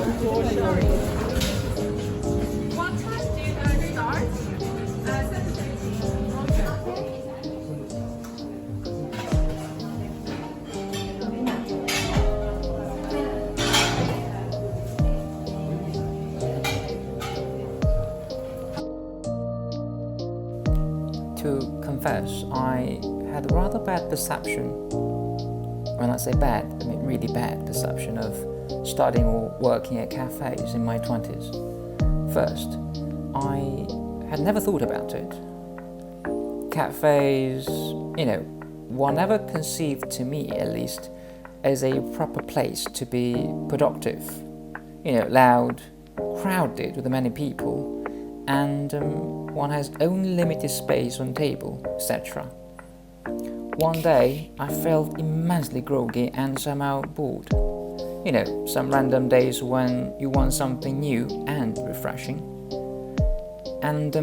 What time do you guys start? 7:30. To confess, I had a rather bad perception. When I say bad, I mean really bad perception of studying or working at cafes in my 20s. First, I had never thought about it. Cafes, were never conceived to me, at least, as a proper place to be productive. Loud, crowded with many people, and one has only limited space on table, etc. One day, I felt immensely groggy and somehow bored. Some random days when you want something new and refreshing. And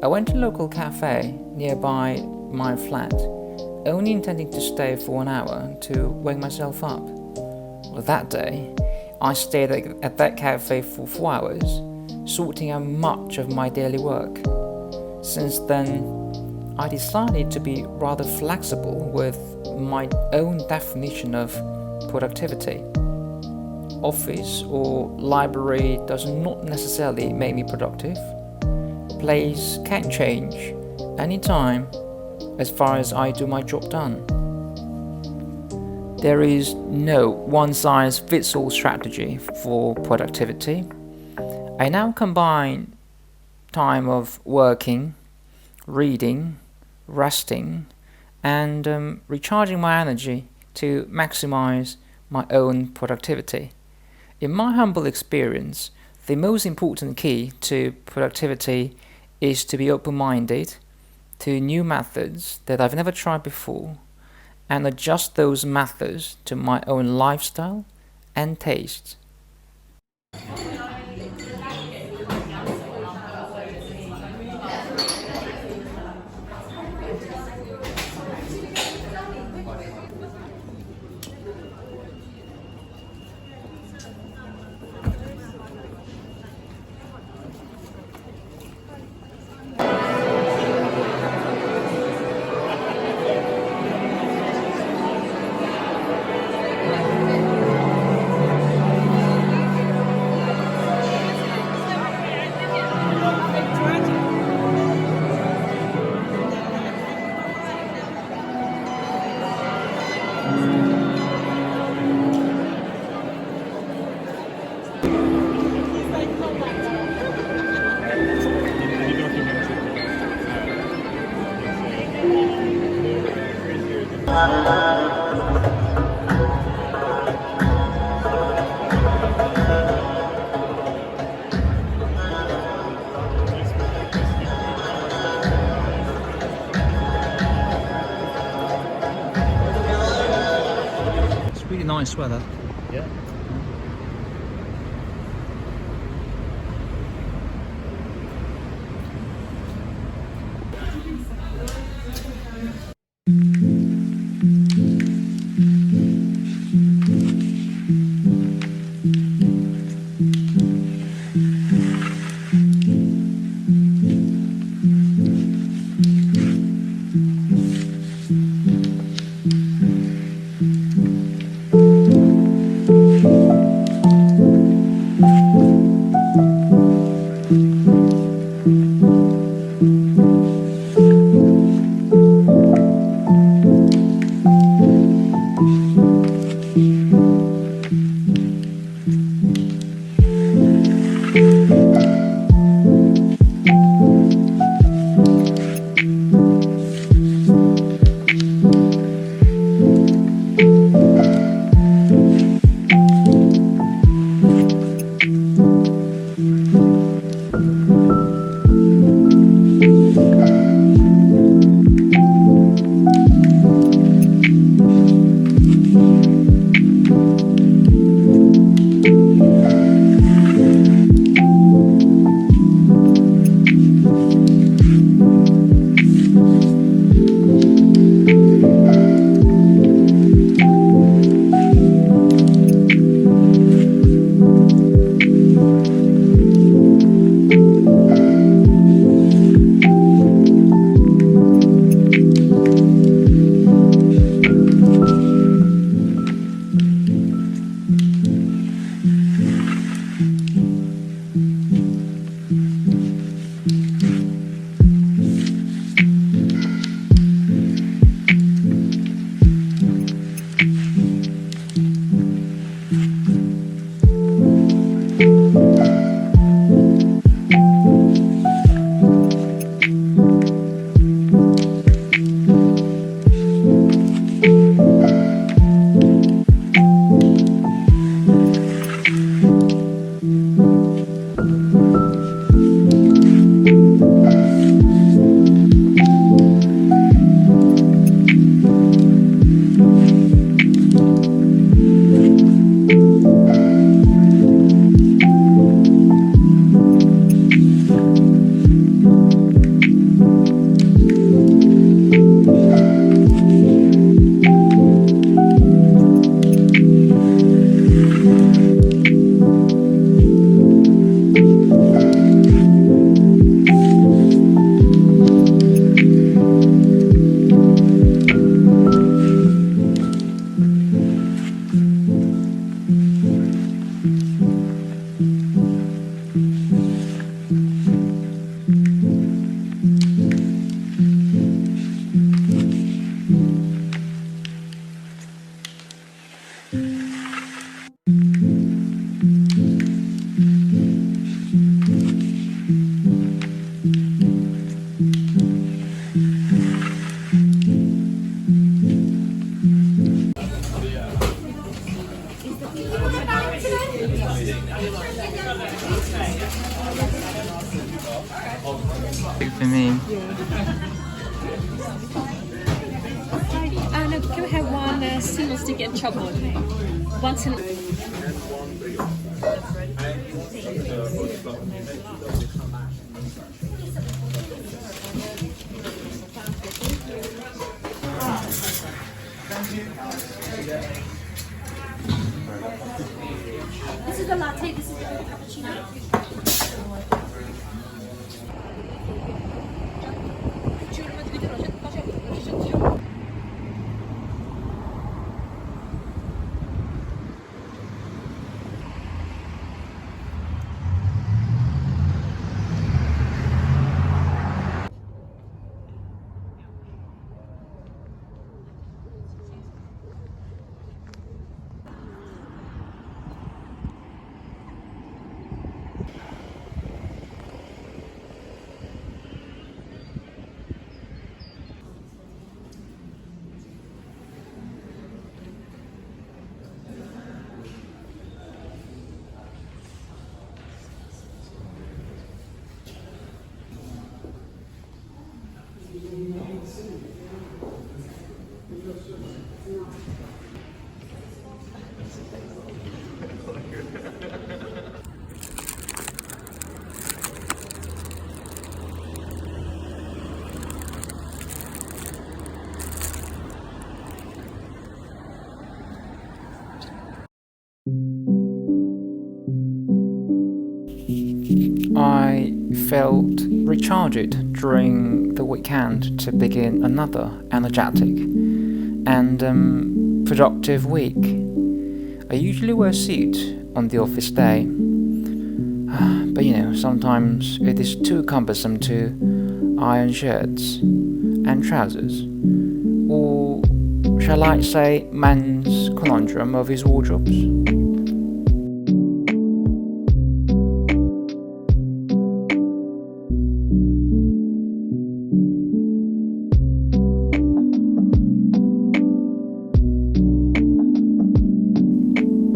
I went to a local cafe nearby my flat, only intending to stay for 1 hour to wake myself up. Well, that day, I stayed at that cafe for 4 hours, sorting out much of my daily work. Since then, I decided to be rather flexible with my own definition of productivity. Office or library does not necessarily make me productive. Place can change anytime as far as I do my job done. There is no one-size-fits-all strategy for productivity. I now combine time of working, reading, resting, and recharging my energy to maximize my own productivity. In my humble experience, the most important key to productivity is to be open-minded to new methods that I've never tried before and adjust those methods to my own lifestyle and tastes. It's really nice weather. Yeah. Big for me. No, can we have one single stick and chocolate? One single. This is the latte, this is the cappuccino. I felt recharged during the weekend to begin another energetic and productive week. I usually wear a suit on the office day, but sometimes it is too cumbersome to iron shirts and trousers, or shall I say man's conundrum of his wardrobes.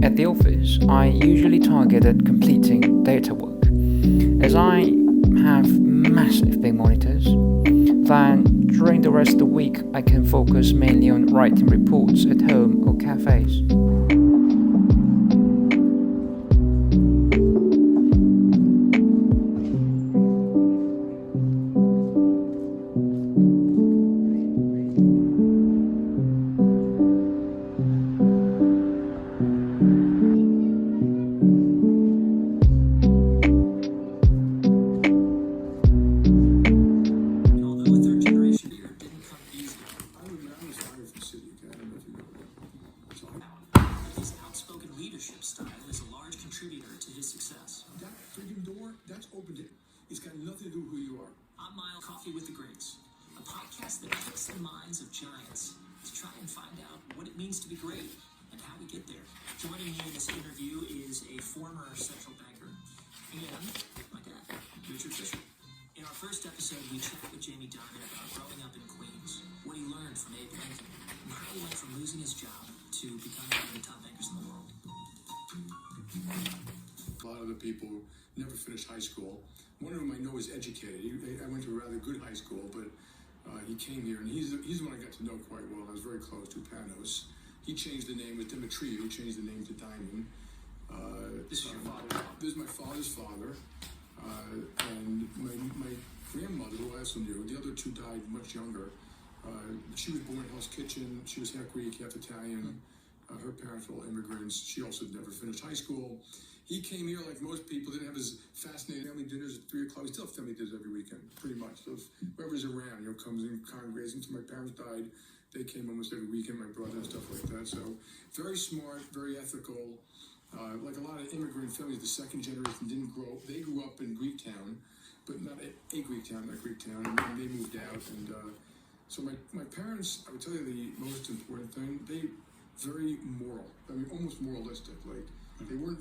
At the office, I usually target at completing data work, as I have massive big monitors. Then, during the rest of the week, I can focus mainly on writing reports at home or cafes. His outspoken leadership style is a large contributor to his success. That freaking door, that's opened it. It's got nothing to do with who you are. I'm Miles Coffee with the Greats, a podcast that picks the minds of giants to try and find out what it means to be great and how we get there. Joining me in this interview is a former central banker and my dad, Richard Fisher. In our first episode, we chat with Jamie Dimon about growing up in Queens, what he learned from Abe Lincoln, and how he went from losing his job to becoming one of the top bankers in the world. A lot of the people never finished high school. One of them I know is educated. I went to a rather good high school, but he came here, and he's the one I got to know quite well. I was very close to Panos. He changed the name with Dimitriou, changed the name to Diamond. This is your father. This is my father's father. And my grandmother, who I also knew, the other two died much younger. She was born in Hell's Kitchen. She was half Greek, half Italian. Her parents were all immigrants. She also never finished high school. He came here like most people, didn't have his fascinating family dinners at 3 o'clock. We still have family dinners every weekend, pretty much. So whoever's around, comes in, congregates. Until my parents died, they came almost every weekend, my brother and stuff like that. So very smart, very ethical. Like a lot of immigrant families, the second generation didn't grow. They grew up in Greektown, but not a Greektown, not Greektown. And then they moved out. And so my parents, I would tell you the most important thing, they very moral. I mean, almost moralistic. Like, they weren't